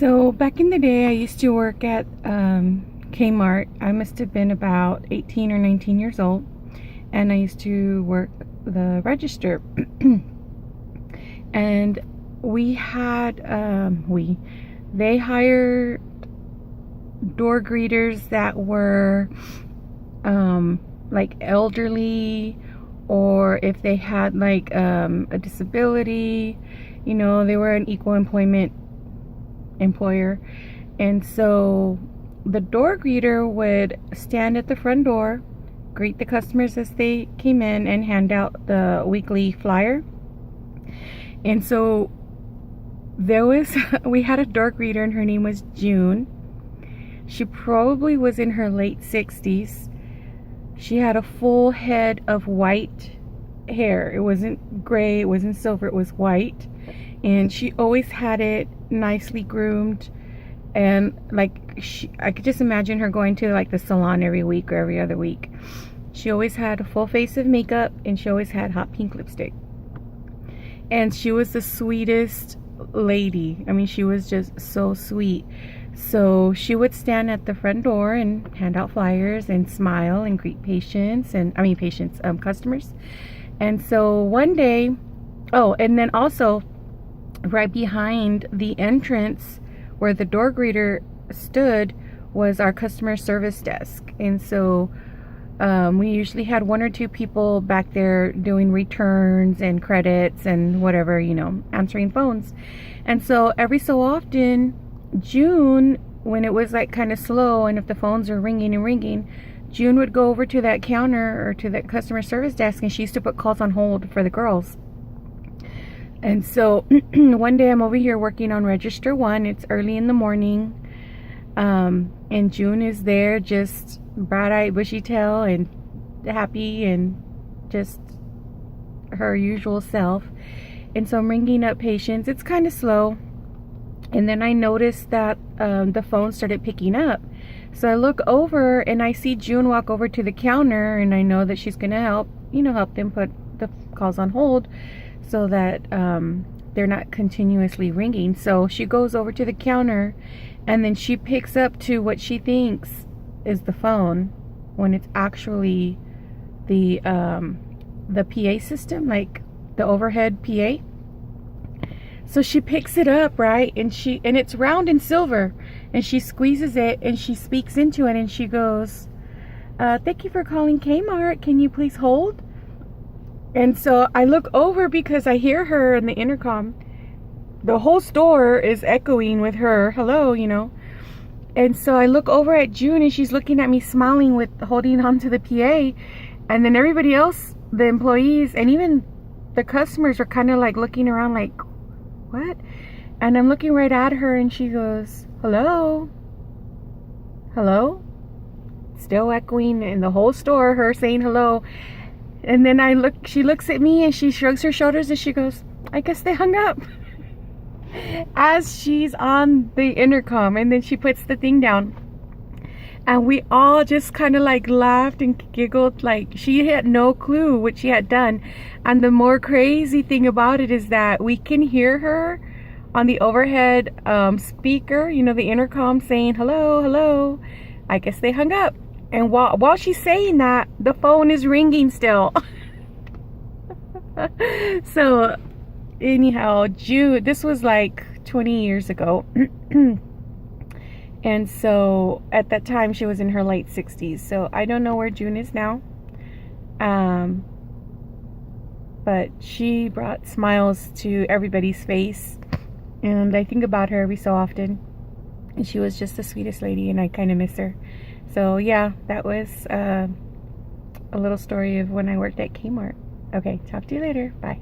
So back in the day, I used to work at Kmart. I must have been about 18 or 19 years old, and I used to work the register. And we had they hired door greeters that were like elderly, or if they had like a disability, they were an equal employment employer. And so the door greeter would stand at the front door, greet the customers as they came in, and hand out the weekly flyer. And so we had a door greeter, and her name was June. She probably was in her late 60s. She had a full head of white hair. It wasn't gray, it wasn't silver, it was white. And she always had it nicely groomed. And I could just imagine her going to like the salon every week or every other week. She always had a full face of makeup, and she always had hot pink lipstick. And she was the sweetest lady. I mean, she was just so sweet. So she would stand at the front door and hand out flyers and smile and greet customers. And so one day, and then also right behind the entrance where the door greeter stood was our customer service desk. And so we usually had one or two people back there doing returns and credits and whatever, answering phones. And so every so often, June, when it was like kind of slow and if the phones were ringing and ringing, June would go over to that counter or to that customer service desk, and she used to put calls on hold for the girls. And so one day I'm over here working on register 1. It's early in the morning. And June is there, just bright-eyed, bushy-tailed, and happy, and just her usual self. And so I'm ringing up patients. It's kind of slow. And then I noticed that the phone started picking up. So I look over and I see June walk over to the counter, and I know that she's going to help them put the calls on hold so that they're not continuously ringing. So she goes over to the counter, and then she picks up to what she thinks is the phone when it's actually the PA system, like the overhead PA. So she picks it up, right? And it's round and silver, and she squeezes it and she speaks into it, and she goes, "Thank you for calling Kmart. Can you please hold?" And so I look over because I hear her in the intercom. The whole store is echoing with her hello, And so I look over at June, and she's looking at me smiling with holding on to the PA. And then everybody else, the employees and even the customers, are kind of like looking around like, what? And I'm looking right at her, and she goes, "Hello? Hello?" Still echoing in the whole store, her saying hello. And then she looks at me, and she shrugs her shoulders, and she goes, "I guess they hung up." As she's on the intercom, and then she puts the thing down. And we all just kind of like laughed and giggled, like she had no clue what she had done. And the more crazy thing about it is that we can hear her on the overhead speaker, the intercom, saying, "Hello, hello, I guess they hung up." And while she's saying that, the phone is ringing still. So anyhow, June, this was like 20 years ago. And so at that time she was in her late 60s. So I don't know where June is now. But she brought smiles to everybody's face. And I think about her every so often. And she was just the sweetest lady, and I kind of miss her. So yeah, that was a little story of when I worked at Kmart. Okay, talk to you later. Bye.